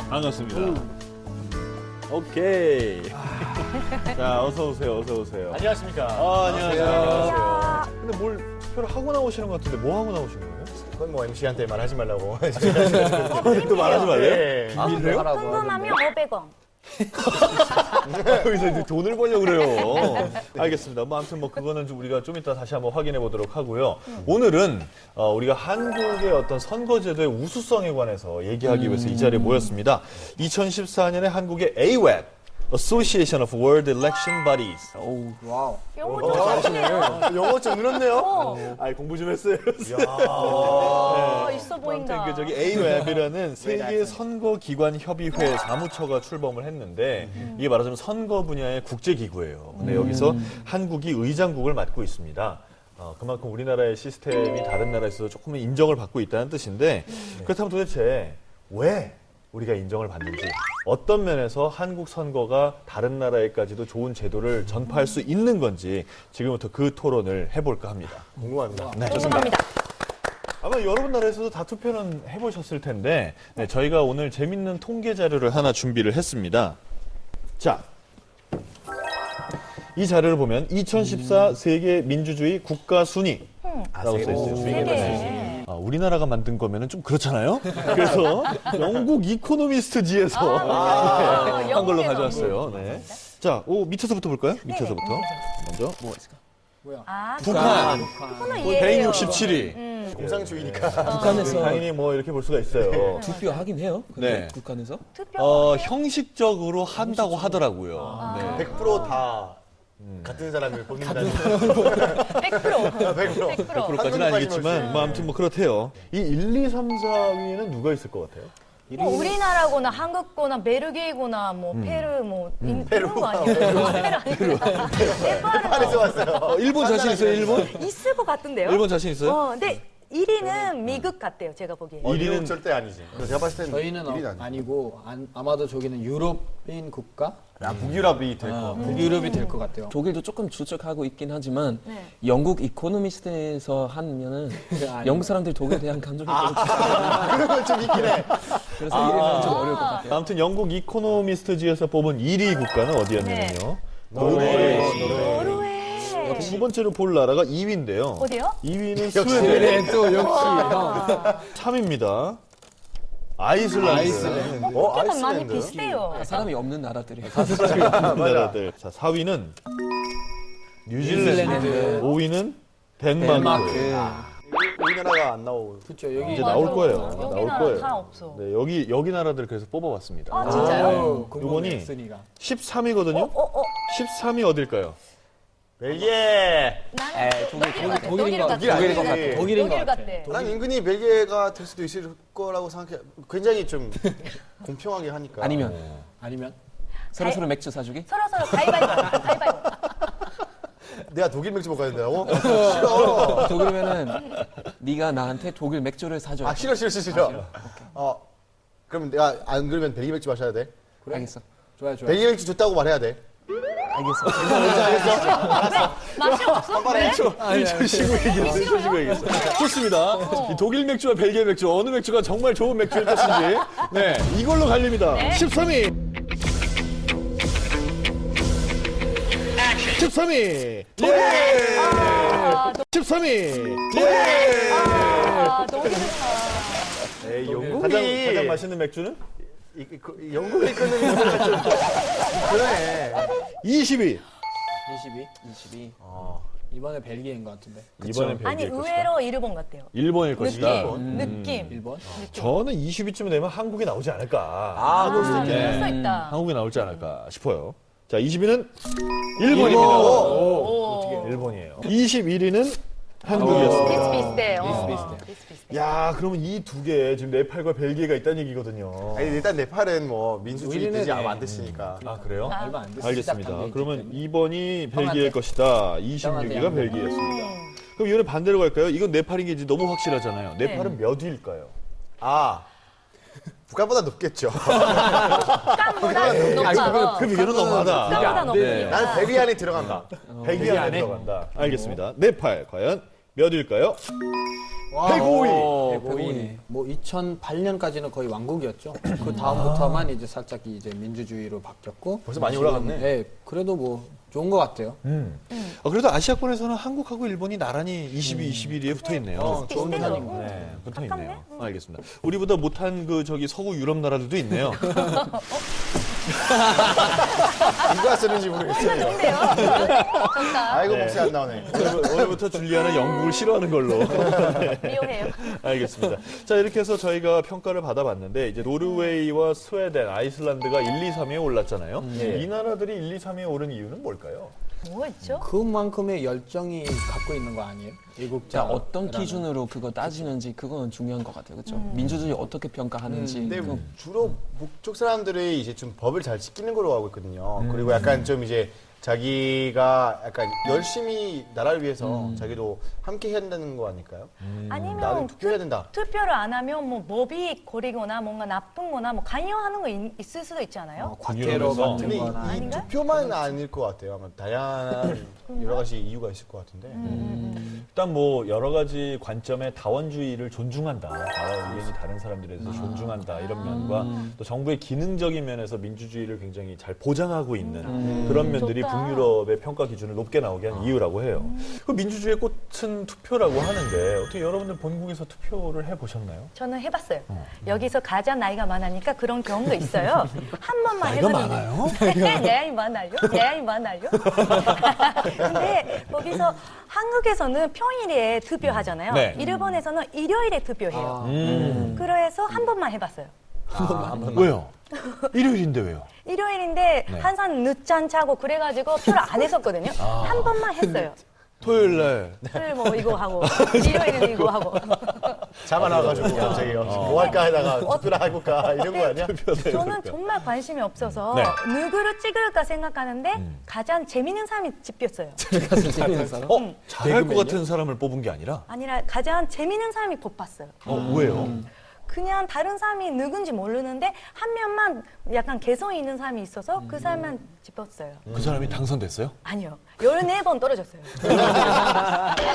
반갑습니다. 오케이. 자, 어서 오세요. 어서 오세요. 안녕하십니까. 안녕하세요. 근데 뭘 특별히 하고 나오시는 것 같은데 뭐 하고 나오신 거예요? 그건 뭐 MC한테 말하지 말라고. 또 말하지 말래요? 네. 비밀로요? 궁금하면 500원. 여기서 이제 돈을 벌려고 그래요. 알겠습니다. 뭐 아무튼 뭐 그거는 좀 우리가 좀 이따 다시 한번 확인해 보도록 하고요. 오늘은 우리가 한국의 어떤 선거제도의 우수성에 관해서 얘기하기 위해서 이 자리에 모였습니다. 2014년에 한국의 AWEB, Association of World Election Bodies. 와우. 영어 좀 잘하시네요. 영어 좀 늘었네요. 아, 공부 좀 했어요. 있어 보인다. 아무튼 저기 AWEB이라는 세계 선거기관협의회 사무처가 출범을 했는데 이게 말하자면 선거 분야의 국제기구예요. 근데 여기서 한국이 의장국을 맡고 있습니다. 그만큼 우리나라의 시스템이 다른 나라에서 조금 인정을 받고 있다는 뜻인데 그렇다면 도대체 왜 우리가 인정을 받는지, 어떤 면에서 한국 선거가 다른 나라에까지도 좋은 제도를 전파할 수 있는 건지 지금부터 그 토론을 해볼까 합니다. 궁금합니다. 네, 궁금합니다. 아마 여러분 나라에서도 다 투표는 해보셨을 텐데 저희가 오늘 재밌는 통계 자료를 하나 준비를 했습니다. 자, 이 자료를 보면 2014 세계 민주주의 국가 순위라고 써 있어요. 우리나라가 만든 거면은 좀 그렇잖아요. 그래서 영국 이코노미스트지에서 한 걸로 가져왔어요. 네. 자, 밑에서부터 볼까요? 밑에서부터. 먼저 뭐 있을까? 북한. 북한은 이해해요. 167위. 공산주의니까. 북한에서 당연히 뭐 이렇게 볼 수가 있어요. 투표하긴 해요? 네. 북한에서? 형식적으로 한다고 하더라고요. 네. 100%다 같은 사람을 뽑는다는. 100%. 100%. 100%까지는 아니겠지만 뭐 아무튼 뭐 그렇대요. 이 1, 2, 3, 4위에는 누가 있을 것 같아요? 뭐 우리나라거나 한국거나 베르기아거나 뭐 페루 뭐 이런 거 아니에요? 페루 아니구나. 북한에서 왔어요. 일본 자신 있어요, 일본? 있을 것 같은데요? 일본 자신 있어요? 근데 1위는 미국 같대요, 제가 보기에. 1위는 절대 아니지. 제가 봤을 때는 저희는 1위는 아니고 아마도 저기는 유럽인 국가? 북유럽이 될 거. 북유럽이 될 것 같아요. 독일도 조금 추적하고 있긴 하지만 영국 이코노미스트에서 하면은 영국 사람들이 독일에 대한 감정이 좀 그런 건 좀 있긴 해. 그래서 이해하는 좀 어려울 것 같아요. 아무튼 영국 이코노미스트지에서 뽑은 1위 국가는 어디였냐면요. 노르웨이. 두 번째로 볼 나라가 2위인데요. 어디요? 2위는 스웨덴, 네, 또 역시 형. 3위입니다. 아이슬란드. 조금 많이 비슷해요. 사람이 없는 나라들이에요. 나라들. 자, 4위는 뉴질랜드, 5위는 덴마크. 우리나라가 안 나오고. 그렇죠. 여기 이제 나올 거예요. 여기 나올 나라 거예요. 다 없어. 네, 여기 나라들 그래서 뽑아봤습니다. 아, 진짜요? 요거니 있으니까. 13위거든요. 13위 어딜까요? 벨기에. 나는 독일인 것 같아. 독일 독일인 것 같아. 독일인 것 독일 같아. 같대. 난 은근히 벨기에가 될 수도 있을 거라고 생각해. 굉장히 좀 공평하게 하니까. 아니면 서로 맥주 사주기? 서로 가위바위보. 내가 독일 맥주 먹어야 된다고? 싫어. 독일이면은 네가 나한테 독일 맥주를 사줘. 싫어. 그럼 내가 안 그러면 벨기에 맥주 마셔야 돼? 알겠어. 좋아요. 벨기에 맥주 줬다고 말해야 돼? 맛이 없어? 왜? 쉬고 얘기했어. 좋습니다. 이 독일 맥주와 벨기에 맥주, 어느 맥주가 정말 좋은 맥주일 것인지. 네, 이걸로 갈립니다. 13위. 13위. 독일. 13위. 독일. 가장 맛있는 맥주는? 영국이 끊는 그래. 20위. 22. 이번에 벨기에인 것 같은데. 이번엔 벨기에 아니 것이다. 의외로 일본 같대요. 일본일 것이다. 느낌. 일본? 저는 20위쯤 되면 한국이 나오지 않을까. 그럴 수 있다. 한국이 나올지 않을까 싶어요. 자, 20위는 일본입니다. 오. 일본이에요. 21위는 한국이었습니다. 비슷비슷해. 비슷비슷해. 야, 그러면 이 두 개, 지금 네팔과 벨기에가 있다는 얘기거든요. 아니, 일단 네팔은 뭐 민주주의 우리는 되지 네. 안 됐으니까. 아, 그래요? 얼마 안 됐어요. 알겠습니다. 시작한 게 그러면 있기 2번이 벨기에일 형한테. 것이다. 26위가 벨기에였습니다. 그럼 이거는 반대로 갈까요? 이건 네팔인 게 이제 너무 확실하잖아요. 네팔은 몇 위일까요? 아, 북한보다 높겠죠. 깜보다 높아. 그럼 이거는 너무하다. 깜보다 네. 높으니까. 나는 100위 안에 들어간다. 100위 안에 들어간다. 알겠습니다. 네팔 과연 몇 위일까요? 와. 105위. 105위. 뭐 2008년까지는 거의 왕국이었죠. 그 다음부터만 이제 살짝 이제 민주주의로 바뀌었고. 벌써 많이 지금, 올라갔네. 네, 그래도 뭐 좋은 것 같아요. 그래도 아시아권에서는 한국하고 일본이 나란히 20위, 21위에 붙어 있네요. 좋은 비슷해요. 편이고. 네, 붙어 가깝네. 있네요. 알겠습니다. 우리보다 못한 그 저기 서구 유럽 나라들도 있네요. 누가 쓰는지 모르겠어요. 좋은데요? 좋다. 아이고, 네. 목소리 안 나오네. 오늘부터 줄리아는 영국을 싫어하는 걸로. 미워해요. 알겠습니다. 자, 이렇게 해서 저희가 평가를 받아봤는데, 이제 노르웨이와 스웨덴, 아이슬란드가 1, 2, 3위에 올랐잖아요. 이 나라들이 1, 2, 3위에 오른 이유는 뭘까요? 뭐였죠? 그만큼의 열정이 갖고 있는 거 아니에요? 자, 애국자. 어떤 기준으로 그거 따지는지 그건 중요한 것 같아요. 그렇죠? 민주주의 어떻게 평가하는지. 근데 그거 주로 북쪽 사람들이 이제 좀 법을 잘 지키는 걸로 알고 있거든요. 그리고 약간 좀 이제 자기가 약간 열심히 나라를 위해서 자기도 함께 해야 된다는 거 아닐까요? 나는 아니면 투표해야 된다. 투표를 안 하면 뭐 법이 거리거나 뭔가 나쁜 거나 뭐 관여하는 거 있을 수도 있지 않아요? 과태료 유럽에서. 같은 근데 거나. 이 아닌가요? 투표만 아닐 것 같아요. 아마 다양한 여러 가지 이유가 있을 것 같은데. 일단 뭐 여러 가지 관점의 다원주의를 존중한다. 나와 의견이 다른 사람들에 대해서 존중한다. 이런 면과 또 정부의 기능적인 면에서 민주주의를 굉장히 잘 보장하고 있는 그런 면들이 좋다. 북유럽의 평가 기준을 높게 나오게 한 이유라고 해요. 그 민주주의의 꽃은 투표라고 하는데 어떻게 여러분들 본국에서 투표를 해보셨나요? 저는 해봤어요. 여기서 가장 나이가 많으니까 그런 경험도 있어요. 한 번만 해봤는데. 많아요? 나이 많아요? 나이 많아요? 근데 거기서 한국에서는 평일에 투표하잖아요. 네. 일본에서는 일요일에 투표해요. 그래서 한 번만 해봤어요. 왜요? 일요일인데 왜요? 일요일인데 네. 항상 늦잠 자고 그래가지고 표를 안 했었거든요. 한 번만 했어요. 토요일 날. 토요일 뭐 이거 하고 일요일은 이거 하고. 잡아놔가지고 갑자기 뭐 할까 하다가 투표를 해볼까 이런 거 아니야? 저는 정말 관심이 없어서 네. 누구를 찍을까 생각하는데 가장 재밌는 사람이 집혔어요. 가서 재밌는 사람. 잘할 것 같은 사람을 뽑은 게 아니라? 아니라 가장 재밌는 사람이 뽑았어요. 왜요? 그냥 다른 사람이 누군지 모르는데 한 명만 약간 개성 있는 사람이 있어서 그 사람만 집었어요. 그 사람이 당선됐어요? 아니요. 14번 떨어졌어요.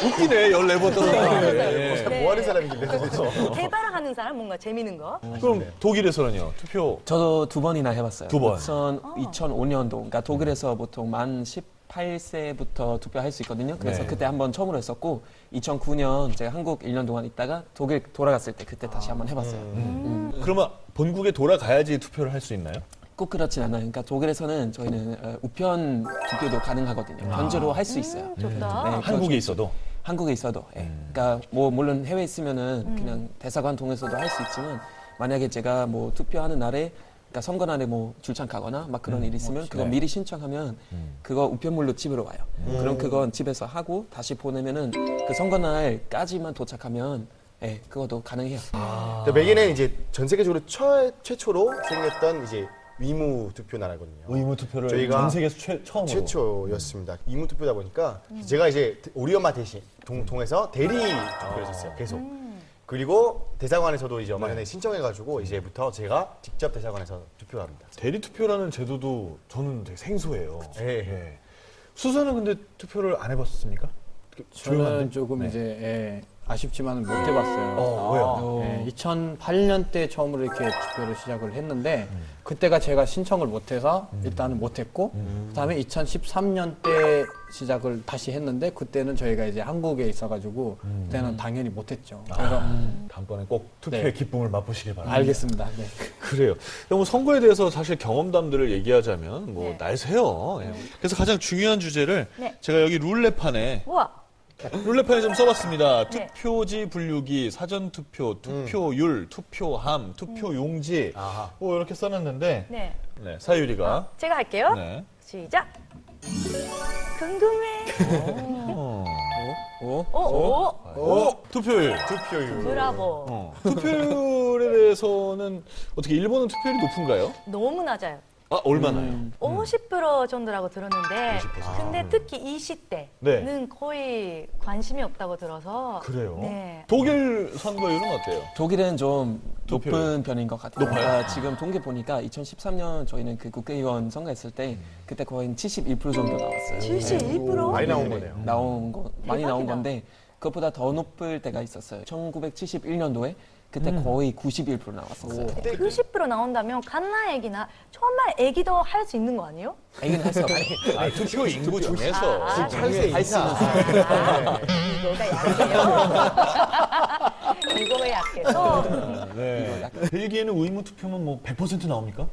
웃기네, 14번 떨어졌네. 네. 뭐 하는 사람이길래 거기서. 개발하는 사람 뭔가 재밌는 거. 그럼 독일에서는요? 투표 저도 2번이나 해봤어요. 두 번. 2005년도. 그러니까 독일에서 보통 만 18세부터 투표할 수 있거든요. 그래서 네. 그때 한번 처음으로 했었고, 2009년 제가 한국 1년 동안 있다가 독일 돌아갔을 때 그때 다시 한번 해봤어요. 그러면 본국에 돌아가야지 투표를 할 수 있나요? 꼭 그렇진 않아요. 그러니까 독일에서는 저희는 우편 투표도 가능하거든요. 현재로 할 수 있어요. 좋다. 네, 한국에 있어도? 한국에 있어도. 예. 그러니까 뭐 물론 해외에 있으면은 그냥 대사관 통해서도 할 수 있지만 만약에 제가 뭐 투표하는 날에 그러니까 선거날에 뭐 출장 가거나 막 그런 일이 있으면 그거 미리 신청하면 그거 우편물로 집으로 와요. 그럼 그건 집에서 하고 다시 보내면은 그 선거날까지만 도착하면 예, 그것도 가능해요. 벨기에는 이제 전 세계적으로 최초로 생겼던 이제 위무 투표 나라거든요. 의무 투표를 저희가 전 세계에서 처음으로. 최초였습니다. 위무 투표다 보니까 제가 이제 우리 엄마 대신 동에서 대리 투표를 했었어요. 계속. 그리고 대사관에서도 이제 얼마 전에 신청해가지고 이제부터 제가 직접 대사관에서 투표합니다. 대리 투표라는 제도도 저는 되게 생소해요. 예. 예. 수사는 근데 투표를 안 해봤습니까? 저는 조금 네. 이제 아쉽지만 못 해봤어요. 왜요? 2008년 때 처음으로 이렇게 투표를 시작을 했는데 그때가 제가 신청을 못해서 일단은 못했고 그다음에 2013년 때 시작을 다시 했는데 그때는 저희가 이제 한국에 있어가지고 그때는 당연히 못했죠. 그래서 다음번에 꼭 투표의 네. 기쁨을 맛보시길 바랍니다. 알겠습니다. 네. 그래요. 뭐 선거에 대해서 사실 경험담들을 얘기하자면 뭐 네. 날새요. 예. 그래서 가장 중요한 주제를 네. 제가 여기 룰렛판에 우와. 좀 써봤습니다. 네. 투표지 분류기, 사전투표, 투표율, 투표함, 투표용지 뭐 이렇게 써놨는데 네. 네, 사유리가 제가 할게요. 네. 시작. 궁금해. 어. 투표율. 투표율. 브라보. 투표율에 대해서는 어떻게 일본은 투표율이 높은가요? 너무 낮아요. 아, 얼마나요? 50% 정도라고 들었는데, 근데 특히 20대는 네. 거의 관심이 없다고 들어서. 그래요? 네. 독일 선거율은 어때요? 독일은 좀 투표율. 높은 편인 것 같아요. 높아요? 그러니까 지금 통계 보니까 2013년 저희는 그 국회의원 선거했을 때 그때 거의 71% 정도 나왔어요. 71%? 많이 나온 네, 거네요. 나온 거 많이 나온 대박이다. 건데 그것보다 더 높을 때가 있었어요. 1971년도에 그때 거의 91% 나왔었어요. 90% 나온다면 갓나 애기나 정말 애기도 할 수 있는 거 아니에요? 이건 할수 없어요. 투표 인구 중에서. 18세 이상. 이거가 약해서. 네. 벨기에는 의무 투표면 뭐 100% 나옵니까?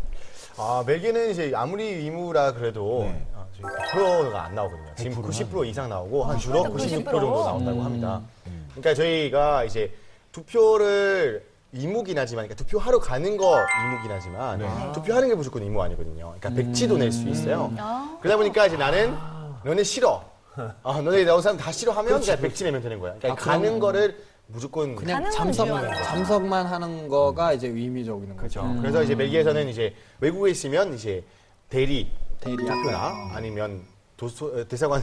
아, 벨기에는 이제 아무리 의무라 그래도 네. 100%가 안 나오거든요. 지금 90% 이상 나오고 한 주로 96% 90% 정도 나온다고 합니다. 그러니까 저희가 이제 투표를 의무긴 하지만, 그러니까 투표하러 가는 거 의무긴 하지만 투표하는 게 무조건 의무 아니거든요. 그러니까 백지도 낼 수 있어요. 그러다 보니까 이제 나는 너네 싫어. 너네 나온 사람 다 싫어하면 그냥 백지 내면 되는 거야. 그러니까 가는 거를 무조건 그냥 가는 건 중요한 참석만 하는 거가 이제 의미적인 거죠. 그렇죠. 그래서 이제 벨기에에서는 이제 외국에 있으면 이제 대리 대리학교나 아니면 대사관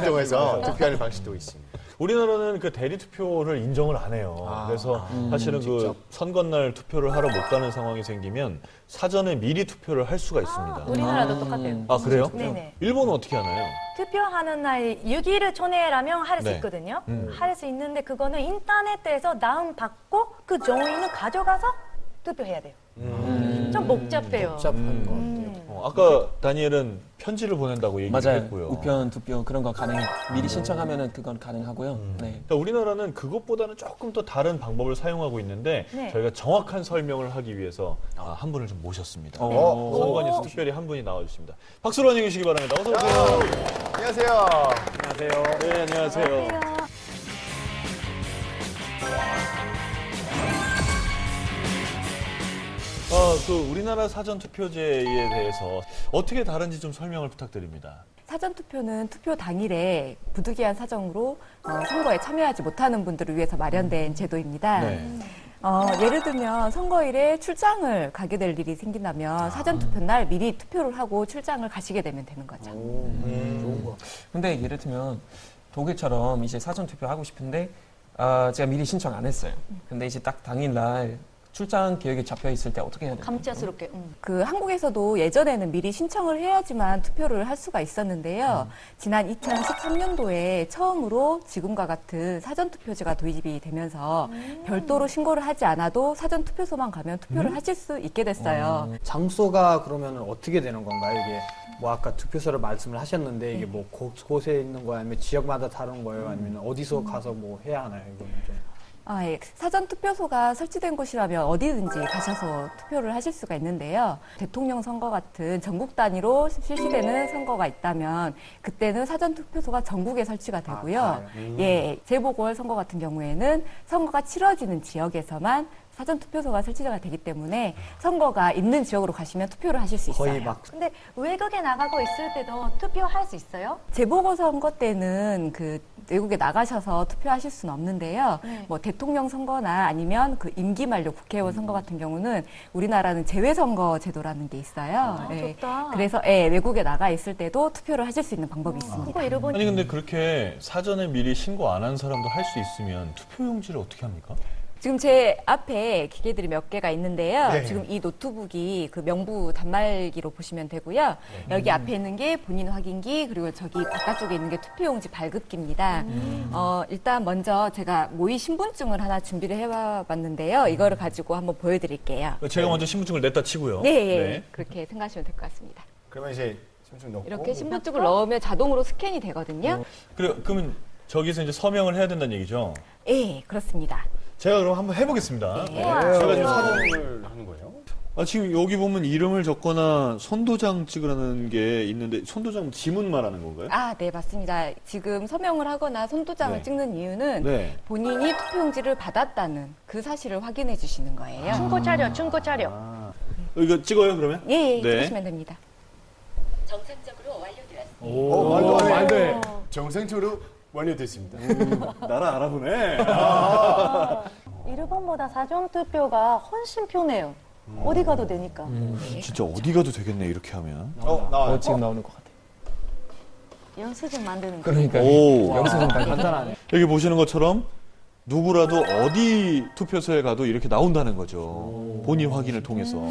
통해서 투표하는 방식도 있습니다. 우리나라는 그 대리 투표를 인정을 안 해요. 그래서 사실은 그 선거날 투표를 하러 못 가는 상황이 생기면 사전에 미리 투표를 할 수가 있습니다. 우리나라도 똑같아요. 아, 그래요? 네네. 일본은 어떻게 하나요? 투표하는 날 6일 전에라면 할 수 네. 있거든요. 할 수 있는데 그거는 인터넷에서 다운받고 그 종이는 가져가서 투표해야 돼요. 좀 복잡해요. 복잡한 거. 아까 다니엘은 편지를 보낸다고 얘기를 맞아요. 했고요. 우편, 투표 그런 거 가능해요. 미리 신청하면은 그건 가능하고요. 네. 그러니까 우리나라는 그것보다는 조금 더 다른 방법을 사용하고 있는데 네. 저희가 정확한 설명을 하기 위해서 한 분을 좀 모셨습니다. 어. 선관위에서 특별히 한 분이 나와주십니다. 박수로 환영해 주시기 바랍니다. 어서 오세요. 안녕하세요. 안녕하세요. 네, 안녕하세요. 그 우리나라 사전투표제에 대해서 어떻게 다른지 좀 설명을 부탁드립니다. 사전투표는 투표 당일에 부득이한 사정으로 선거에 참여하지 못하는 분들을 위해서 마련된 제도입니다. 네. 예를 들면 선거일에 출장을 가게 될 일이 생긴다면 사전투표 날 미리 투표를 하고 출장을 가시게 되면 되는 거죠. 좋은 거. 근데 예를 들면 독일처럼 이제 사전 투표하고 싶은데 제가 미리 신청 안 했어요. 근데 이제 딱 당일날 출장 계획이 잡혀 있을 때 어떻게 해야 돼요? 감자스럽게. 그 한국에서도 예전에는 미리 신청을 해야지만 투표를 할 수가 있었는데요. 지난 2013년도에 처음으로 지금과 같은 사전투표제가 도입이 되면서 별도로 신고를 하지 않아도 사전투표소만 가면 투표를 하실 수 있게 됐어요. 장소가 그러면 어떻게 되는 건가요? 이게 뭐 아까 투표소를 말씀을 하셨는데 이게 뭐 곳곳에 있는 거예요? 아니면 지역마다 다른 거예요? 아니면 어디서 가서 뭐 해야 하나요? 이거는 좀. 예. 사전투표소가 설치된 곳이라면 어디든지 가셔서 투표를 하실 수가 있는데요. 대통령 선거 같은 전국 단위로 실시되는 선거가 있다면 그때는 사전투표소가 전국에 설치가 되고요. 재보궐선거 같은 경우에는 선거가 치러지는 지역에서만 사전투표소가 설치가 되기 때문에 선거가 있는 지역으로 가시면 투표를 하실 수 있어요. 거의 막 근데 외국에 나가고 있을 때도 투표할 수 있어요? 재보궐선거 때는 그 외국에 나가셔서 투표하실 수는 없는데요. 뭐 대통령 선거나 아니면 그 임기 만료 국회의원 선거 같은 경우는 우리나라는 재외선거 제도라는 게 있어요. 좋다. 그래서 외국에 나가 있을 때도 투표를 하실 수 있는 방법이 있습니다. 그거 일본 아니 근데 그렇게 사전에 미리 신고 안 한 사람도 할 수 있으면 투표용지를 어떻게 합니까? 지금 제 앞에 기계들이 몇 개가 있는데요. 네. 지금 이 노트북이 그 명부 단말기로 보시면 되고요. 여기 앞에 있는 게 본인 확인기, 그리고 저기 바깥쪽에 있는 게 투표용지 발급기입니다. 일단 먼저 제가 모의 신분증을 하나 준비를 해봤는데요. 이거를 가지고 한번 보여드릴게요. 제가 먼저 신분증을 냈다 치고요. 네. 그렇게 생각하시면 될 것 같습니다. 그러면 이제 신분증 넣고 이렇게 신분증을 넣으면 자동으로 스캔이 되거든요. 그러면 저기서 이제 서명을 해야 된다는 얘기죠? 네, 그렇습니다. 제가 그럼 한번 해보겠습니다. 네. 제가 지금 사전 사전을 하는 거예요? 지금 여기 보면 이름을 적거나 손도장 찍으라는 게 있는데 손도장 지문 말하는 건가요? 네, 맞습니다. 지금 서명을 하거나 손도장을 네. 찍는 이유는 네. 본인이 투표용지를 받았다는 그 사실을 확인해 주시는 거예요. 충고 차려. 이거 찍어요 그러면? 예, 네. 찍으시면 됩니다. 정상적으로 완료되었습니다. 말도 안 돼. 정상적으로 완료됐습니다. 나라 알아보네. 일본보다 사전투표가 훨씬 편해요. 어디 가도 되니까. 진짜 어디 가도 되겠네 이렇게 하면. 나와요. 지금 나오는 것 같아요. 영수증 만드는 거. 그러니까 오. 여기서 좀 간단하네. 여기 보시는 것처럼 누구라도 어디 투표소에 가도 이렇게 나온다는 거죠. 본인 확인을 통해서.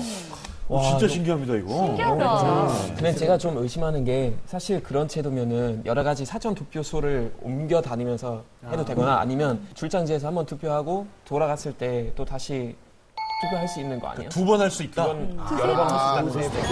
진짜 신기합니다 이거. 신기하다. 근데 제가 좀 의심하는 게 사실 그런 제도면은 여러 가지 사전 투표소를 옮겨 다니면서 해도 되거나 아니면 출장지에서 한번 투표하고 돌아갔을 때 또 다시 투표할 수 있는 거 아니에요? 두 번 할 수 있다. 여러 번 할 수 있다는 거.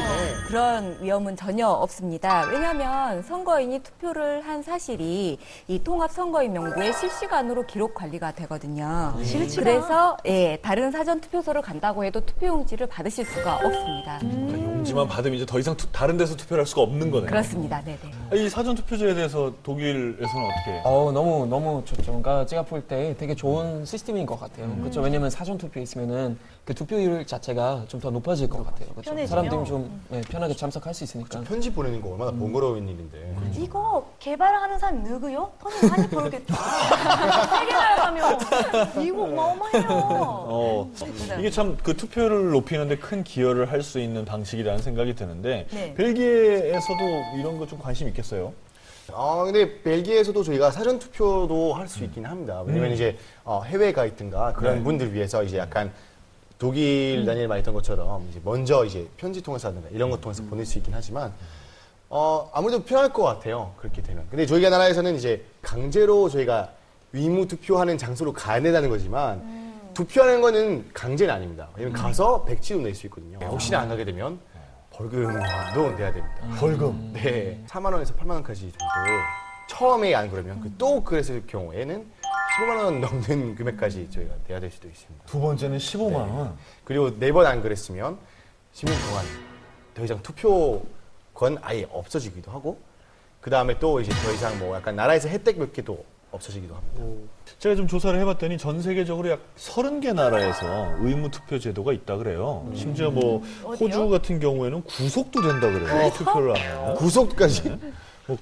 그런 위험은 전혀 없습니다. 왜냐하면 선거인이 투표를 한 사실이 이 통합 선거인 명부에 실시간으로 기록 관리가 되거든요. 그래서 다른 사전 투표소를 간다고 해도 투표용지를 받으실 수가 없습니다. 용지만 받으면 이제 더 이상 다른 데서 투표를 할 수가 없는 거네요. 그렇습니다. 네네. 이 사전 투표제에 대해서 독일에서는 어떻게 해요? 너무 좋죠. 그러니까 제가 볼 때 되게 좋은 시스템인 것 같아요. 그렇죠. 왜냐면 사전 투표 있으면은 그 투표율 자체가 좀 더 높아질 것 같아요. 그렇죠. 편해지면. 사람들이 좀 편하게 참석할 수 있으니까. 편지 보내는 거 얼마나 번거로운 일인데. 이거 개발하는 사람 누구요? 돈이 많이 벌겠다. 세계 나라 가면 이거 어마어마해요. 이게 참 그 투표를 높이는데 큰 기여를 할 수 있는 방식이라는 생각이 드는데 네. 벨기에에서도 이런 거 좀 관심 있겠어요? 근데 벨기에에서도 저희가 사전 투표도 할 수 있긴 합니다. 왜냐면 이제 해외에 가 있든가 그런 분들 위해서 이제 약간 독일 다니엘 많이 했던 것처럼 이제 먼저 이제 편지 통해서 하든가 이런 것 통해서 보낼 수 있긴 하지만 아무래도 편할 것 같아요. 그렇게 되면. 근데 저희가 나라에서는 이제 강제로 저희가 의무 투표하는 장소로 가야 된다는 거지만 투표하는 거는 강제는 아닙니다. 왜냐면 가서 백지도 낼 수 있거든요. 혹시나 안 가게 되면 벌금도 내야 됩니다. 벌금? 네. 4만 원에서 8만 원까지 정도. 처음에 안 그러면 또 그랬을 경우에는 15만 원 넘는 금액까지 저희가 내야 될 수도 있습니다. 두 번째는 15만 원. 그리고 4번 안 그랬으면 10년 동안 더 이상 투표권 아예 없어지기도 하고 그 다음에 또 이제 더 이상 뭐 약간 나라에서 혜택 몇 개도 없어지기도 합니다. 제가 좀 조사를 해봤더니 전 세계적으로 약 30개 나라에서 의무 투표 제도가 있다 그래요. 심지어 뭐 호주 같은 경우에는 구속도 된다 그래요. 투표를 하면. 구속까지?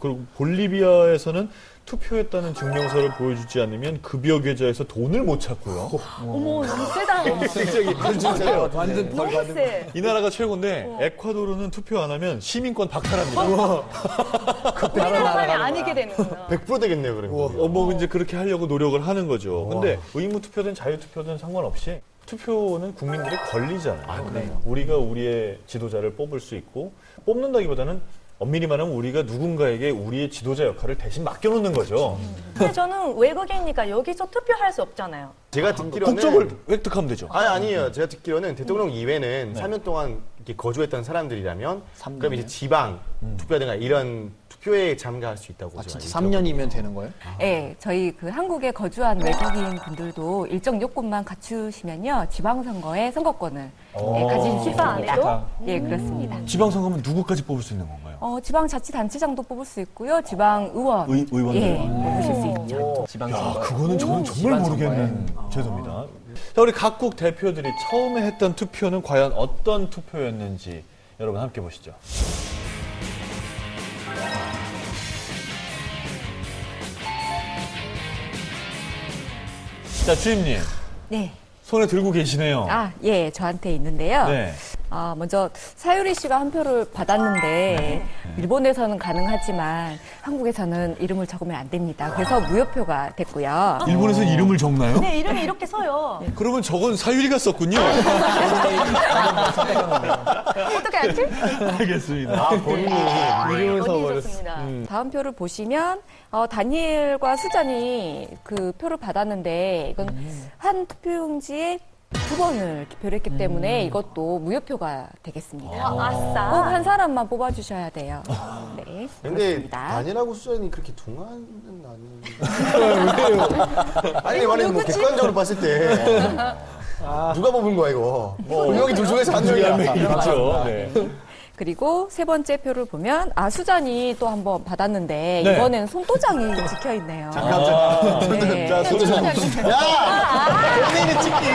그리고 볼리비아에서는 투표했다는 증명서를 보여주지 않으면 급여 계좌에서 돈을 못 찾고요. 어머 너무 세다. 완전 너무 세. 이 나라가 최고인데 에콰도르는 투표 안 하면 시민권 박탈합니다. 우리나라만이 아니게 되는구나. 100% 되겠네요, 그러면. 뭐 이제 그렇게 하려고 노력을 하는 거죠. 근데 의무 투표든 자유 투표든 상관없이 투표는 국민들의 권리잖아요. 우리가 우리의 지도자를 뽑을 수 있고 뽑는다기보다는 엄밀히 말하면 우리가 누군가에게 우리의 지도자 역할을 대신 맡겨놓는 거죠. 근데 저는 외국인이니까 여기서 투표할 수 없잖아요. 제가 듣기로는 국적을 획득하면 되죠. 아니에요. 제가 듣기로는 대통령 이외에는 3년 동안 이렇게 거주했던 사람들이라면 그럼 이제 지방 투표라든가 이런 투표에 참가할 수 있다고 제가 3년이면 되는 거예요? 네, 저희 그 한국에 거주한 외국인 분들도 일정 요건만 갖추시면요 지방선거에 선거권을 가질 수 지방 있습니다. 안에도? 예, 그렇습니다. 지방선거면 누구까지 뽑을 수 있는 건가요? 지방자치단체장도 뽑을 수 있고요, 지방의원 의원들. 뽑으실 수 있죠. 지방선거. 그거는 저는 정말 모르겠는 제도입니다. 자, 우리 각국 대표들이 처음에 했던 투표는 과연 어떤 투표였는지 여러분 함께 보시죠. 자, 주임님. 네. 손에 들고 계시네요. 예, 저한테 있는데요. 네. 먼저 사유리 씨가 한 표를 받았는데 일본에서는 가능하지만 한국에서는 이름을 적으면 안 됩니다. 그래서 무효표가 됐고요. 일본에서 이름을 적나요? 네, 이름이 이렇게 써요. 그러면 저건 사유리가 썼군요. 어떻게 알지? 알겠습니다. 본인이 이름을 어디 써버렸어. 있었습니다. 다음 표를 보시면 다니엘과 수잔이 그 표를 받았는데 이건 한 투표용지에 2번을 기표를 했기 때문에 이것도 무효표가 되겠습니다. 아싸. 꼭 한 사람만 뽑아주셔야 돼요. 네, 근데 그렇습니다. 다니엘하고 수잔이 그렇게 둥하는 아니에요. 아니 말하면 뭐 객관적으로 봤을 때 누가 뽑은 거야 이거? 분명히 둘 중에서 한 명이야. 그렇죠. 네. 그리고 세 번째 표를 보면 수잔이 또 한번 받았는데 네. 이번에는 손도장이 찍혀 있네요. 네. 자, 손도장. 본인이 찍기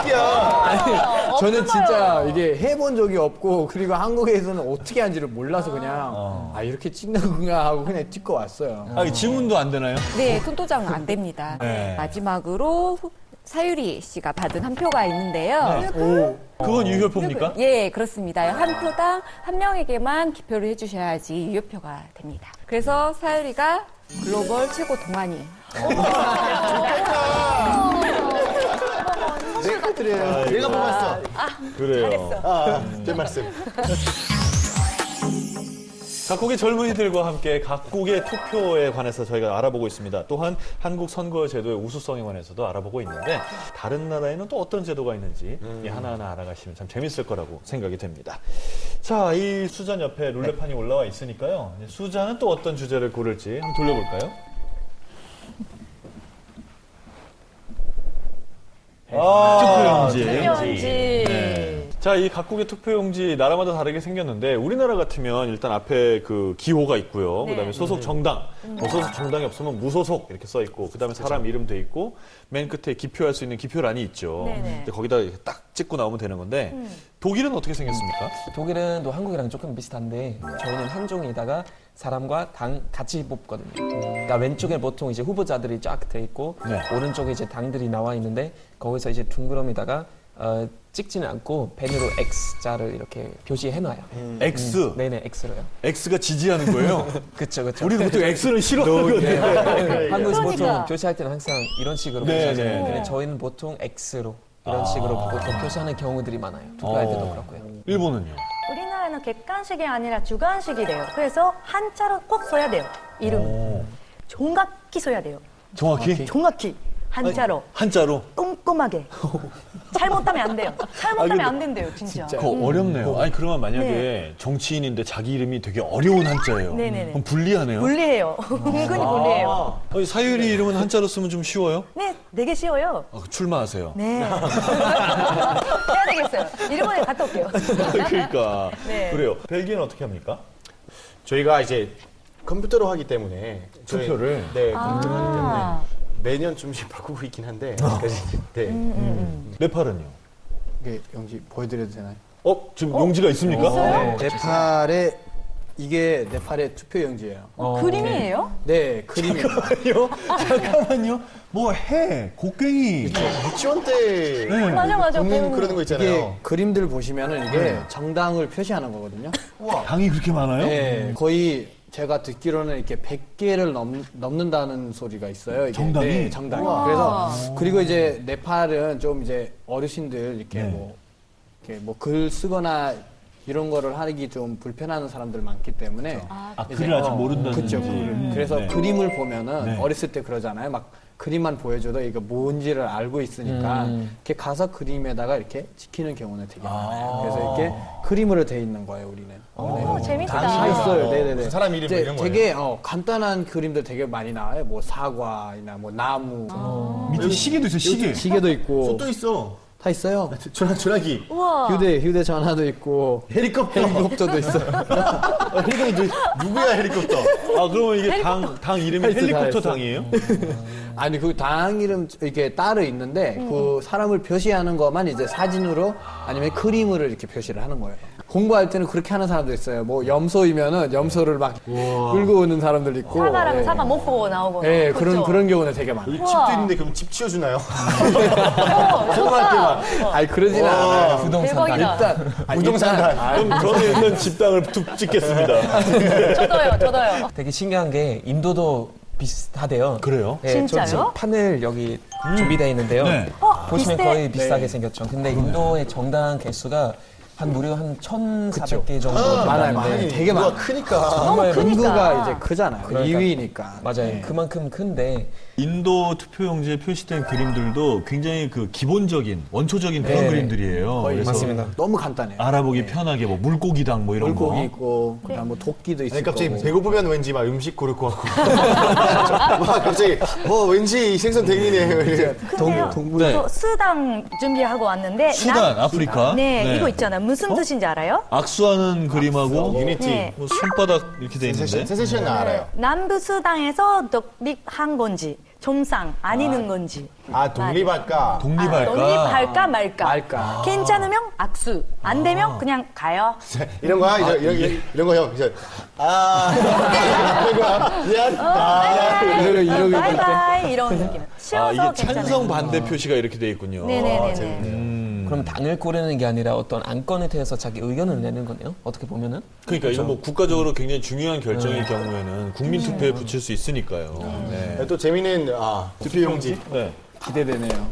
웃겨. 아니, 저는 진짜 이게 해본 적이 없고 그리고 한국에서는 어떻게 하는지를 몰라서 그냥 이렇게 찍는구나 하고 그냥 찍고 왔어요. 지문도 안 되나요? 네, 손도장은 안 됩니다. 네. 마지막으로 사유리 씨가 받은 한 표가 있는데요. 그건 유효표입니까? 예, 그렇습니다. 한 표당 한 명에게만 기표를 해주셔야지 유효표가 됩니다. 그래서 사유리가 글로벌 최고 동안이. 내가 뽑았어. 그래요. 제 말씀. 각국의 젊은이들과 함께 각국의 투표에 관해서 저희가 알아보고 있습니다. 또한 한국 선거 제도의 우수성에 관해서도 알아보고 있는데 다른 나라에는 또 어떤 제도가 있는지 하나하나 알아가시면 참 재밌을 거라고 생각이 됩니다. 자, 이 수잔 옆에 룰렛판이 올라와 있으니까요. 이제 수잔은 또 어떤 주제를 고를지 한번 돌려볼까요? 투표용지. 투표용지. 자, 이 각국의 투표용지 나라마다 다르게 생겼는데 우리나라 같으면 일단 앞에 그 기호가 있고요. 그다음에 소속 정당, 소속 정당이 없으면 무소속 이렇게 써 있고, 그다음에 사람 이름 돼 있고, 맨 끝에 기표할 수 있는 기표란이 있죠. 근데 거기다 이렇게 딱 찍고 나오면 되는 건데 독일은 어떻게 생겼습니까? 독일은 또 한국이랑 조금 비슷한데 저희는 한 종이에다가 사람과 당 같이 뽑거든요. 그러니까 왼쪽에 보통 이제 후보자들이 쫙 돼 있고 오른쪽에 이제 당들이 나와 있는데 거기서 이제 둥그러미다가 찍지는 않고 펜으로 X자를 이렇게 표시해놔요. X. 네네, X로요. X가 지지하는 거예요. 그쵸. 우리는 보통 X는 싫어하거든요. 한국에서 보통 그러니까. 표시할 때는 항상 이런 식으로 네, 표시하잖아요. 네. 근데 저희는 보통 X로 이런 식으로 보통 표시하는 경우들이 많아요. 투표할 때도 그렇고요. 일본은요? 우리나라는 객관식이 아니라 주관식이래요. 그래서 한자로 꼭 써야 돼요. 이름. 정확히 써야 돼요. 정확히? 정확히. 한자로. 한자로? 꼼꼼하게. 잘못하면 안 돼요. 잘못하면 안 된대요, 진짜. 그거 어렵네요. 아니, 그러면 만약에 정치인인데 자기 이름이 되게 어려운 한자예요. 네네네. 그럼 불리하네요. 불리해요. 은근히 불리해요. 아니, 사유리 이름은 한자로 쓰면 좀 쉬워요? 네, 되게 쉬워요. 출마하세요. 네. 해야 되겠어요. 일본에 갔다 올게요. 그러니까. 네. 그래요. 벨기에는 어떻게 합니까? 저희가 이제 컴퓨터로 하기 때문에 투표를? 네, 컴퓨터로 하기 때문에 매년 좀씩 바꾸고 있긴 한데 네. 네팔은요? 이게 용지 보여드려도 되나요? 지금 용지가 있습니까? 있어요? 네팔의 이게 네팔의 투표용지예요. 그림이에요? 네, 그림이에요. 잠깐만요. 뭐 곡괭이. 유치원 때 맞아. 보는 그러는 거 이게 있잖아요. 그림들 보시면은 이게 정당을 표시하는 거거든요. 당이 그렇게 많아요? 네, 거의 제가 듣기로는 이렇게 100개를 넘는다는 소리가 있어요. 이게. 정당이? 네, 정당이. 그래서 그리고 이제 네팔은 좀 이제 어르신들 이렇게 뭐 글 쓰거나 이런 거를 하기 좀 불편한 사람들 많기 때문에 글을 아직 모른다는. 그렇죠. 그래서 네. 그림을 보면은 네. 어렸을 때 그러잖아요. 막 그림만 보여줘도 이거 뭔지를 알고 있으니까 이렇게 가서 그림에다가 이렇게 지키는 경우는 되게 많아요. 그래서 이렇게 그림으로 돼 있는 거예요, 우리는. 오, 재밌다. 다 있어요. 네네네. 무슨 사람 이름 이제 이런 거예요? 되게 간단한 그림들 되게 많이 나와요. 뭐 사과나 뭐 나무, 밑에 시계도 있어요, 시계. 시계도 있고 또 있어. 다 있어요. 전화기. 우와. 휴대전화도 있고 헬리콥터도 있어요. 누구야 헬리콥터? 그러면 이게 당 이름이 헬리콥터 당이에요? 아니 그 당 이름 이렇게 따로 있는데 그 사람을 표시하는 것만 이제 사진으로 아니면 그림으로 이렇게 표시를 하는 거예요. 공부할 때는 그렇게 하는 사람도 있어요. 뭐 염소이면은 염소를 막 끌고 오는 사람들 있고. 사과라면 예. 사과 못 보고 나오고. 예, 그렇죠? 그런 경우는 되게 많아요. 여기 집도 있는데 그럼 집 치워주나요? 공부할 때만. 아니 그러지는 않아요. 대박이다. 일단 부동산단. 그럼 저는 일단 집당을 툭 찍겠습니다. 저도요. 되게 신기한 게 인도도 비슷하대요. 그래요? 네, 진짜요? 저 지금 판을 여기 준비되어 있는데요. 네. 보시면 비슷해? 거의 비슷하게 생겼죠. 근데 인도의 정당 개수가 무려 한 1,400개 정도 많아요. 되는데 되게 많아요. 크니까. 정말 인구가 이제 크잖아요. 그러니까. 2위니까. 맞아요. 그만큼 큰데 인도 투표용지에 표시된 그림들도 굉장히 그 기본적인, 원초적인 그런 네. 그림들이에요. 그래서 맞습니다. 너무 간단해요. 알아보기 편하게 뭐 물고기당 뭐 이런 물고기 거. 있고 그다음 뭐 도끼도 있을 아니, 갑자기 거고. 배고프면 왠지 막 음식 고를 것 같고. 막 갑자기 왠지 이 생선 댕기네. 근데요, 네. 저 수당 준비하고 왔는데. 수단, 아프리카. 네, 이거 있잖아. 무슨 뜻인지 알아요? 악수하는 그림하고 유니티. 네. 뭐 손바닥 이렇게 돼 있는데. 센세션 알아요. 남부 수당에서 독립한 건지 좀상 아니는 건지 아, 독립할까? 독립할까? 독립할까 말까. 말까. 괜찮으면 악수, 안 되면 그냥 가요. 이런 거야? 이런 거 형. 이제 이런 거야. 미안. 이러고 바이바이 이런 느낌. 아, 쉬워서 이게 괜찮아요. 찬성 반대 표시가 이렇게 돼 있군요. 네네네. 그럼 당을 고르는 게 아니라 어떤 안건에 대해서 자기 의견을 내는 거네요. 어떻게 보면은. 그러니까 이건 뭐 국가적으로 굉장히 중요한 결정일 경우에는 국민 투표에 붙일 수 있으니까요. 네. 또 재미있는 투표용지. 네. 기대되네요.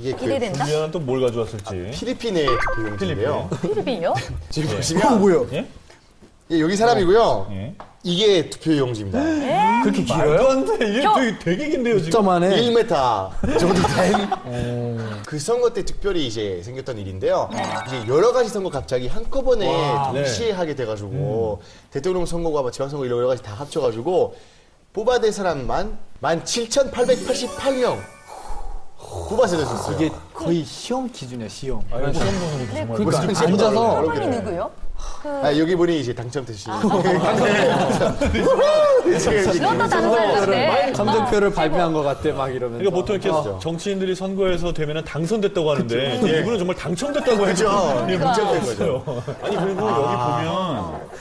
이게 그 기대된다? 준비하는 또 뭘 가져왔을지. 필리핀의 투표용지인데요. 필리핀요? 지금 보시면 뭐요? 예? 예, 여기 사람이고요. 예. 이게 투표용지입니다. 그렇게 길어요? 안 돼. 이게 되게 긴데요, 지금. 점 안에 1m 정도 된 그 선거 때 특별히 이제 생겼던 일인데요. 이제 여러 가지 선거 갑자기 한꺼번에 동시에 하게 돼가지고 대통령 선거가 지방선거 이런 여러 가지 다 합쳐가지고 뽑아야 될 사람만 17,888명 뽑아서 됐었어요. 이게 거의 시험 기준이야, 시험. 시험 보는 것도 정말. 그러니까 앉아서 사람이 누구요? 여기 분이 이제 당첨되신. 너도 다른 사람 같아. 감정표를 발표한 것 같아, 막 이러면서. 그러니까 보통 이렇게 정치인들이 선거에서 되면은 당선됐다고 하는데 이분은 정말 당첨됐다고 해죠. 그죠. 문자된 거죠. 아니 그리고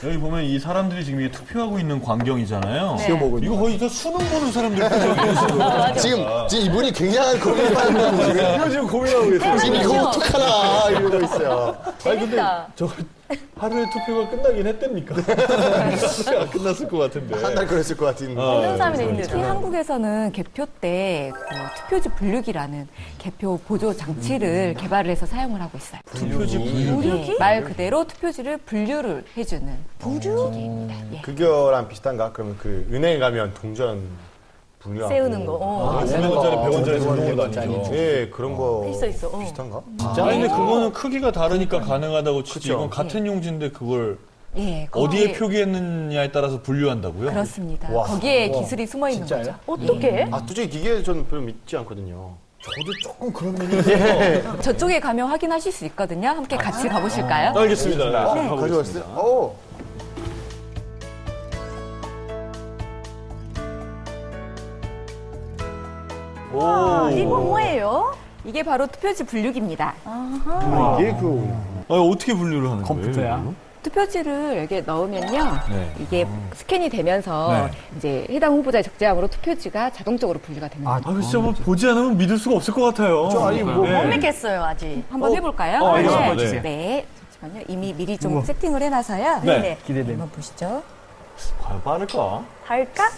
여기 보면 이 사람들이 지금 이게 투표하고 있는 광경이잖아요. 시험 이거 거의 저 수능 보는 사람들 표정이에요. 지금 이분이 굉장한 고민을 하는 거예요. 이거 지금 고민하고 계세요. 지금 이거 어떡하나 이러고 있어요. 아니 근데 재밌다. 저 하루에 투표가 끝나긴 했답니까? 안 끝났을 것 같은데. 한 달 걸렸을 것 같은. 모르는 사람이 있는데. 특히 한국에서는 개표 때 투표지 분류기라는 개표 보조 장치를 개발을 해서 사용을 하고 있어요. 투표지 분류기? 말 그대로 투표지를 분류를 해주는 기계입니다. 예. 그거랑 비슷한가? 그러면 그 은행 가면 동전 분류하고 세우는 거. 500원짜리 100원짜리 정도로 100원짜리. 다니죠. 예, 그런 거 있어. 비슷한가? 아니 근데 그거는 크기가 다르니까 가능하다고 치지. 그쵸. 이건 같은 용지인데 그걸 예, 어디에 거기에- 표기했느냐에 따라서 분류한다고요? 그렇습니다. 와. 거기에 기술이 숨어 있는 진짜요? 거죠. 어떻게? 솔직히 기계에 저는 별로 믿지 않거든요. 저도 조금 그런 면이 있어요. 저쪽에 가면 확인하실 수 있거든요. 함께 같이 가보실까요? 알겠습니다. 네. 가져왔어요? 오. 이거 뭐예요? 이게 바로 투표지 분류기입니다. 이게 어떻게 분류를 하는 컴퓨터야. 거예요? 투표지를 여기에 넣으면요. 네. 이게 스캔이 되면서 네. 이제 해당 후보자의 적재함으로 투표지가 자동적으로 분류가 되는 거죠. 아, 진짜 뭐 보지 않으면 믿을 수가 없을 것 같아요. 아니, 뭐, 못 믿겠어요, 아직. 한번 해볼까요? 알겠습니다. 네. 네. 네. 잠시만요. 이미 미리 좀 세팅을 해놔서요. 네. 한번 보시죠. 과연 빠를까? 할까?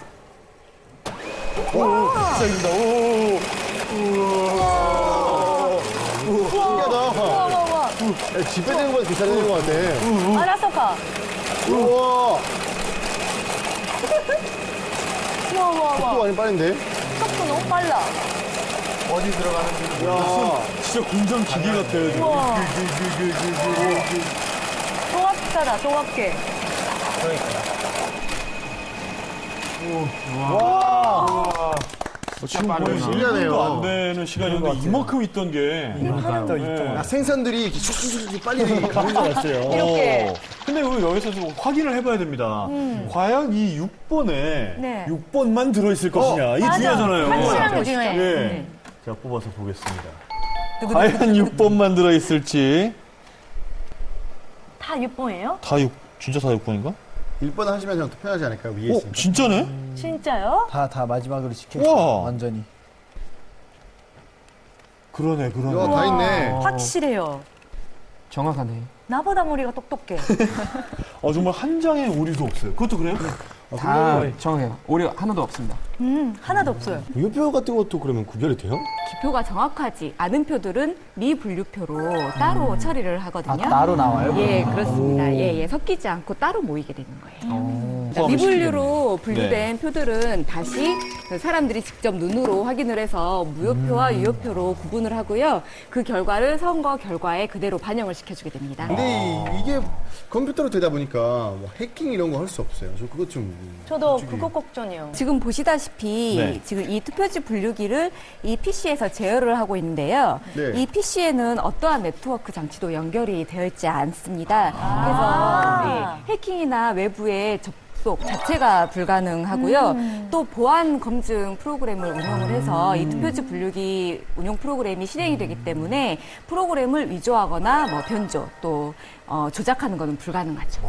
신기하다. 집에 되는 건 괜찮은 것 같아. 알아서 가. 우와. 우와. 속도 많이 빠른데? 속도 너무 빨라. 어디 들어가는지. 야. 진짜 공장 기계 같아요. 지금. 우와. 조각가다, 조각계. 지금 거의 신기하네요. 1분도 안 되는 시간이었는데 이만큼 있던 게. 생선들이 이렇게 슉슉슉 빨리 가는 줄 알았어요. 이렇게. 근데 우리 여기서 좀 확인을 해봐야 됩니다. 과연 이 6번에 네. 6번만 들어있을 것이냐. 이게 중요하잖아요. 확실한 게 중요해. 예. 제가 뽑아서 보겠습니다. 과연 6번만 들어있을지. 다 6번이에요? 진짜 다 6번인가? 1번 하시면 형 투표하지 않을까요? 위에 있으니까. 진짜네? 진짜요? 다 마지막으로 시켰어. 우와. 완전히. 그러네. 야, 다 있네. 확실해요. 정확하네. 나보다 머리가 똑똑해. 정말 한 장의 오류도 없어요. 그것도 그래요? 다 정해요. 오류 하나도 없습니다. 하나도 없어요. 무효표 같은 것도 그러면 구별이 돼요? 기표가 정확하지 않은 표들은 미분류표로 따로 처리를 하거든요. 따로 나와요? 예, 그렇습니다. 예, 섞이지 않고 따로 모이게 되는 거예요. 포함을 미분류로 시키겠네요. 분류된 표들은 다시 사람들이 직접 눈으로 확인을 해서 무효표와 유효표로 구분을 하고요. 그 결과를 선거 결과에 그대로 반영을 시켜주게 됩니다. 근데 이게 컴퓨터로 되다 보니까 뭐 해킹 이런 거 할 수 없어요. 저 그것 좀. 저도 그거 걱정이에요. 지금 보시다시피 네. 지금 이 투표지 분류기를 이 PC에서 제어를 하고 있는데요. 네. 이 PC에는 어떠한 네트워크 장치도 연결이 되어 있지 않습니다. 그래서 네, 해킹이나 외부의 접속 자체가 불가능하고요. 또 보안 검증 프로그램을 운영을 해서 이 투표지 분류기 운용 프로그램이 실행이 되기 때문에 프로그램을 위조하거나 뭐 변조 또 조작하는 것은 불가능하죠.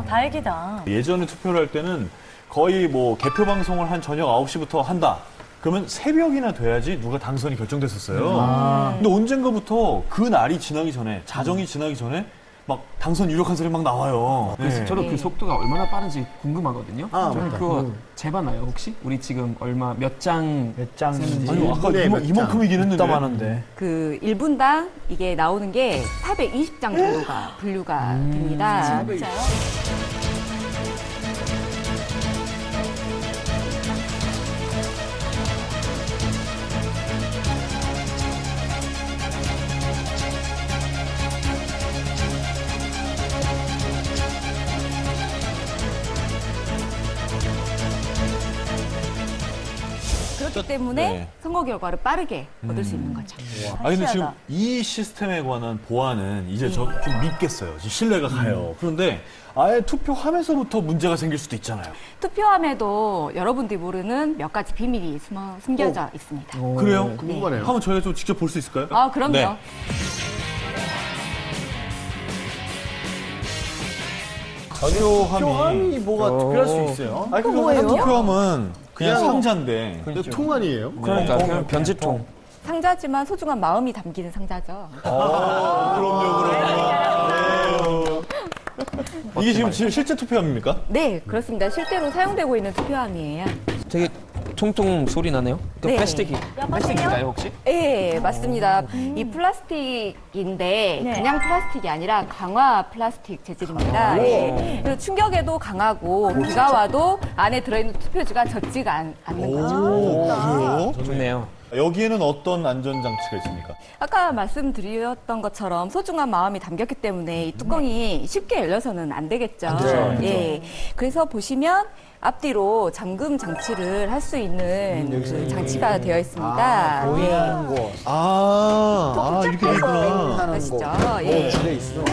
다행이다. 예전에 투표를 할 때는 거의 뭐 개표 방송을 한 저녁 9시부터 한다. 그러면 새벽이나 돼야지 누가 당선이 결정됐었어요. 근데 언젠가부터 그 날이 지나기 전에, 자정이 지나기 전에 막 당선 유력한 사람이 막 나와요. 그래서 네. 저도 그 속도가 얼마나 빠른지 궁금하거든요. 저는 맞다. 그거 재봤나요 혹시? 우리 지금 얼마 몇 장 장인지 아니, 아까 네, 몇 이만큼이긴 했는데. 땀 하는데. 그 1분당 이게 나오는 게 420장 정도가 분류가 됩니다. 진짜요? 그렇기 때문에 네. 선거 결과를 빠르게 얻을 수 있는 거죠. 아 근데 지금 확실하다. 이 시스템에 관한 보안은 이제 저 좀 믿겠어요. 지금 신뢰가 가요. 그런데 아예 투표함에서부터 문제가 생길 수도 있잖아요. 투표함에도 여러분들이 모르는 몇 가지 비밀이 숨겨져 있습니다. 그래요? 궁금하네요. 한번 저희가 좀 직접 볼 수 있을까요? 아, 그럼요. 네. 표함이 뭐가 특별할 수 있어요? 아니 그러니까 투표함은 그냥 그냥 상자인데 근데 통 아니에요? 그러니까 그냥 변지통. 상자지만 소중한 마음이 담기는 상자죠. 이게 지금 실제 투표함입니까? 네, 그렇습니다. 실제로 사용되고 있는 투표함이에요. 되게 통통 소리 나네요. 그 네. 플라스틱인가요 혹시? 네, 맞습니다. 이 플라스틱인데 네. 그냥 플라스틱이 아니라 강화 플라스틱 재질입니다. 예. 그래서 충격에도 강하고 비가 와도 안에 들어있는 투표지가 젖지가 않는 거죠. 좋네요. 여기에는 어떤 안전장치가 있습니까? 아까 말씀드렸던 것처럼 소중한 마음이 담겼기 때문에 이 뚜껑이 쉽게 열려서는 안 되겠죠. 예. 그래서 보시면 앞뒤로 잠금 장치를 할 수 있는 그 장치가 되어 있습니다. 보이는 곳. 이렇게 돼 있구나. 아시죠? 예. 줄에 있어.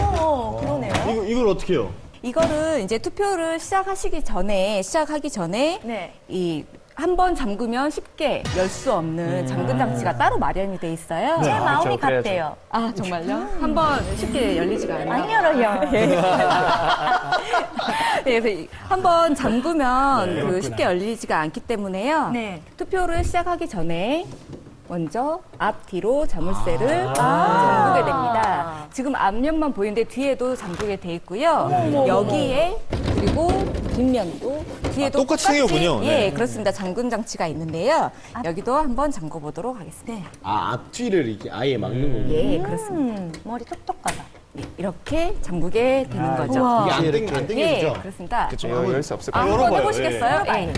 그러네요. 이걸 어떻게 해요? 이거를 이제 투표를 시작하기 전에 네. 이 한 번 잠그면 쉽게 열 수 없는 잠금 장치가 따로 마련이 돼 있어요. 제 마음이 그렇죠. 그래야죠. 같대요. 아, 정말요? 한 번 쉽게 열리지가 않아요. 안 열어요. 네, 그래서 한 번 잠그면 그 쉽게 열리지가 않기 때문에요. 네. 투표를 시작하기 전에 먼저 앞, 뒤로 자물쇠를 잠그게 됩니다. 지금 앞면만 보이는데 뒤에도 잠그게 돼 있고요. 여기에 그리고 뒷면도 뒤에도 똑같이 생겼군요. 예, 네. 그렇습니다. 잠금 장치가 있는데요. 여기도 한번 잠궈 보도록 하겠습니다. 앞뒤를 이렇게 아예 막는 거군요. 예, 그렇습니다. 머리 똑똑하다. 예, 이렇게 잠그게 되는 거죠. 우와. 이게 안 예, 당겨지죠? 그렇습니다. 열 수 없을 아, 거예요. 한번 열어봐요. 해보시겠어요? 예. 예.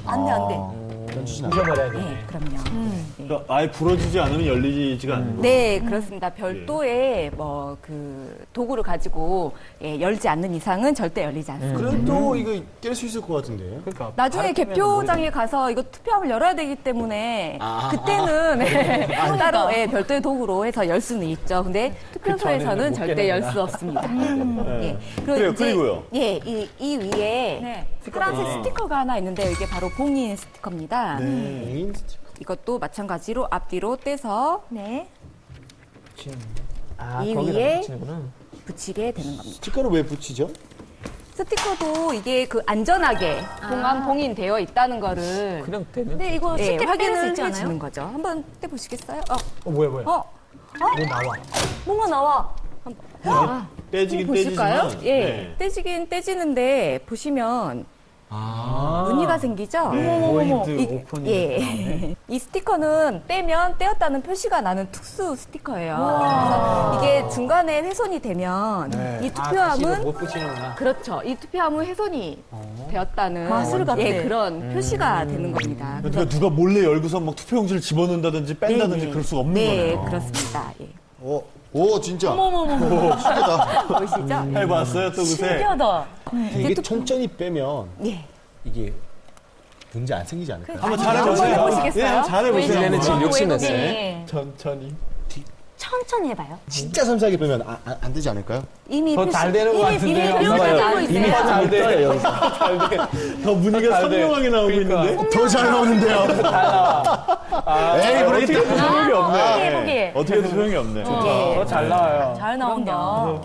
안 돼, 안 돼. 부셔버려야 돼. 예, 그럼요. 그러니까 아예 부러지지 않으면 열리지가 않는 거예요. 네, 그렇습니다. 별도의 뭐 그 도구를 가지고 예, 열지 않는 이상은 절대 열리지 않습니다. 그래도 이거 깰 수 있을 것 같은데. 그러니까 나중에 개표장에 가서 이거 투표함을 열어야 되기 때문에 그때는 따로 예, 별도의 도구로 해서 열 수는 있죠. 근데 투표소에서는 전에는 못 절대 열 깨는구나. 수 없습니다. 예. 그래요, 이제, 그리고요? 예, 이 위에 네. 파란색 스티커가 하나 있는데 이게 바로 봉인 스티커입니다. 봉인 스티커. 이것도 마찬가지로 앞뒤로 떼서 네. 이 거기다 위에 붙이는구나. 붙이게 되는 겁니다. 스티커를 왜 붙이죠? 스티커도 이게 그 안전하게 봉인되어 있다는 거를 그냥 되면. 근데 이거 예, 쉽게 뺄 수 확인을 있지 않아요? 해주는 거죠. 한번 떼보시겠어요? 뭐야. 어, 뭐 나와. 뭔가 나와. 떼지긴 보실까요? 떼지지만. 예, 네. 떼지긴 떼지는데 보시면 무늬가 스티커가 생기죠. 보이드 오픈이 예. 이 스티커는 떼면 떼었다는 표시가 나는 특수 스티커예요. 그래서 이게 중간에 훼손이 되면 이 투표함은 못 붙이는구나. 그렇죠. 이 투표함은 훼손이 되었다는 마술 같아. 그런 표시가 되는 겁니다. 그러니까 누가 몰래 열고서 막 투표용지를 집어넣는다든지 뺀다든지 그럴 수가 없는 네, 거네요. 그렇습니다. 예. 오 진짜. 어머머머머. 보이시죠? 해봤어요 또 그새. 신기하다. 이게 천천히 빼면 예. 이게 문제 안 생기지 않을까요? 한번 한번 잘해보세요. 해보시겠어요? 예, 한번 잘해보세요. 실내는 지금 욕심냈어요. 외국인. 천천히. 천천히 해봐요. 진짜 섬세하게 빼면 안 되지 않을까요? 이미 더 잘 되는 것 같은데요. 이미 표시가 되고 이미 있어요. 잘 돼. 여기서. 더 분위기가 선명하게 나오고 있는데. 더 잘 나오는데요. 에이, 어떻게 해도 소용이 없네. 해보기. 어떻게 해도 소용이 없네. 더 잘 나와요. 잘 나온다.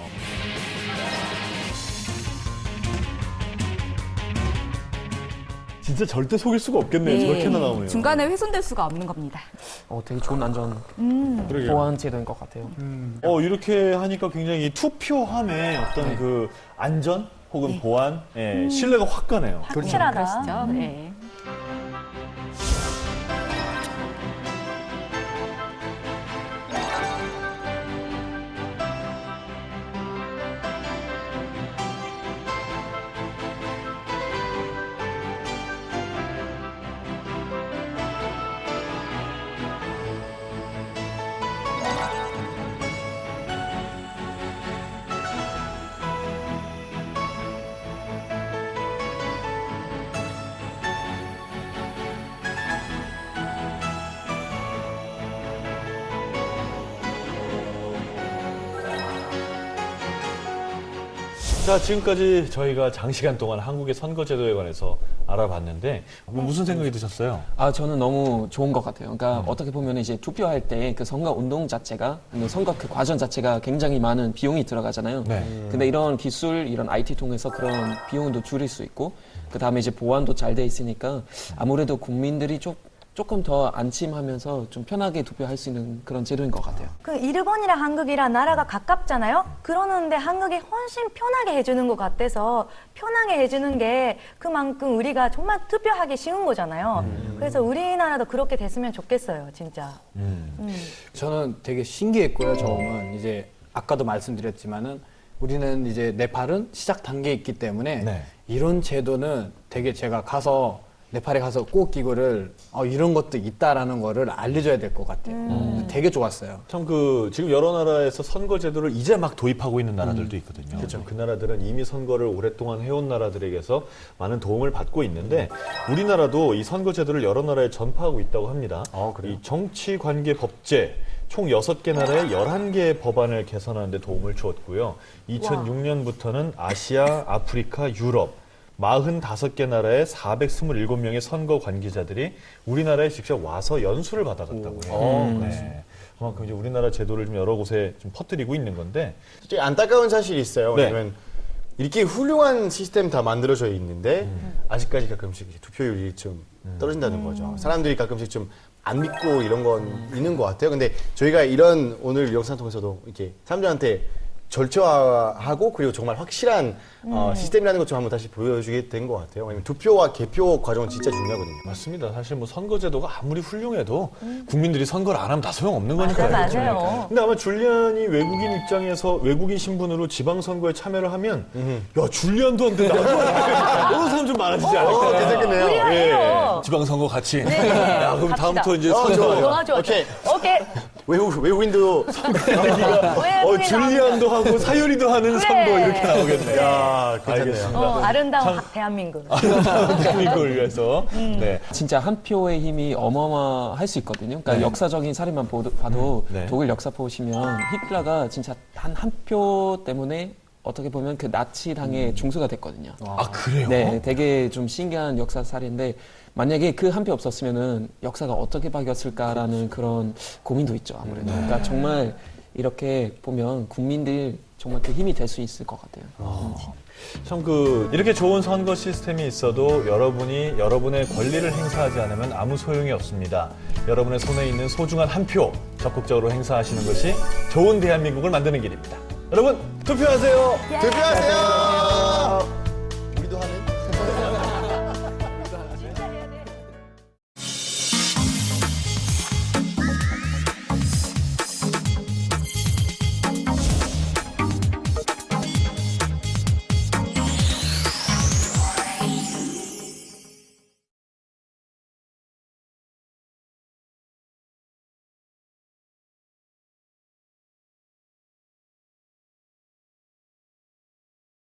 진짜 절대 속일 수가 없겠네요. 저렇게나 나오면. 중간에 훼손될 수가 없는 겁니다. 되게 좋은 안전 그러게요. 보안 제도인 것 같아요. 이렇게 하니까 굉장히 이 투표함의 어떤 그 안전 혹은 보안, 신뢰가 확 가네요. 확실하다. 그러시죠? 네. 자, 지금까지 저희가 장시간 동안 한국의 선거제도에 관해서 알아봤는데 무슨 생각이 드셨어요? 저는 너무 좋은 것 같아요. 그러니까 어떻게 보면 이제 투표할 때 그 선거 운동 자체가, 선거 그 과정 자체가 굉장히 많은 비용이 들어가잖아요. 네. 근데 이런 기술, 이런 IT 통해서 그런 비용도 줄일 수 있고, 그 다음에 이제 보안도 잘 돼 있으니까 아무래도 국민들이 조금 더 안심하면서 좀 편하게 투표할 수 있는 그런 제도인 것 같아요. 그 일본이랑 한국이랑 나라가 가깝잖아요. 그러는데 한국이 훨씬 편하게 해주는 것 같아서 편하게 해주는 게 그만큼 우리가 정말 투표하기 쉬운 거잖아요. 그래서 우리나라도 그렇게 됐으면 좋겠어요, 진짜. 저는 되게 신기했고요. 처음은 이제 아까도 말씀드렸지만은 우리는 이제 네팔은 시작 단계에 있기 때문에 네. 이런 제도는 되게 제가 가서 네팔에 가서 꼭 이거를 이런 것도 있다라는 거를 알려줘야 될 것 같아요. 되게 좋았어요. 참 지금 여러 나라에서 선거 제도를 이제 막 도입하고 있는 나라들도 있거든요. 그렇죠. 그 나라들은 이미 선거를 오랫동안 해온 나라들에게서 많은 도움을 받고 있는데 우리나라도 이 선거 제도를 여러 나라에 전파하고 있다고 합니다. 그래요? 이 정치관계법제 총 6개 나라의 11개의 법안을 개선하는 데 도움을 주었고요. 2006년부터는 아시아, 아프리카, 유럽 45개 나라의 427명의 선거 관계자들이 우리나라에 직접 와서 연수를 받아갔다고 해요. 네. 그만큼 이제 우리나라 제도를 좀 여러 곳에 좀 퍼뜨리고 있는 건데. 솔직히 안타까운 사실이 있어요. 네. 왜냐면 이렇게 훌륭한 시스템 다 만들어져 있는데 아직까지 가끔씩 이제 투표율이 좀 떨어진다는 거죠. 사람들이 가끔씩 좀 안 믿고 이런 건 있는 것 같아요. 근데 저희가 이런 오늘 영상 통해서도 이렇게 사람들한테 절차하고 그리고 정말 확실한 시스템이라는 것 좀 한번 다시 보여주게 된 것 같아요. 왜냐면 투표와 개표 과정은 진짜 중요하거든요. 맞습니다. 사실 뭐 선거제도가 아무리 훌륭해도 국민들이 선거를 안 하면 다 소용없는 거니까요. 맞아요. 근데 아마 줄리안이 외국인 입장에서 외국인 신분으로 지방선거에 참여를 하면 야, 줄리안도 안 된다. 이런 사람 좀 많아지지 않을까. 괜찮겠네요. 우리가 해요. 지방선거 같이. 야, 그럼 갑시다. 다음부터 이제 좋아요. 좋아, 좋아. 오케이. 오케이. 외국인도 외국인 줄리안도 하고 사유리도 하는 그래. 선거 이렇게 나오겠네요. 야, 괜찮네요. 아름다운 대한민국. 대한민국을 위해서. 네. 진짜 한 표의 힘이 어마어마할 수 있거든요. 그러니까 역사적인 사례만 봐도 네. 독일 역사 보시면 히틀러가 진짜 한 표 때문에 어떻게 보면 그 나치당의 중수가 됐거든요. 아, 그래요? 네, 되게 좀 신기한 역사 사례인데 만약에 그 한 표 없었으면은 역사가 어떻게 바뀌었을까라는 그런 고민도 있죠, 아무래도. 그러니까 정말 이렇게 보면 국민들 정말 그 힘이 될 수 있을 것 같아요. 참 이렇게 좋은 선거 시스템이 있어도 여러분이 여러분의 권리를 행사하지 않으면 아무 소용이 없습니다. 여러분의 손에 있는 소중한 한 표 적극적으로 행사하시는 것이 좋은 대한민국을 만드는 길입니다. 여러분, 투표하세요! 투표하세요!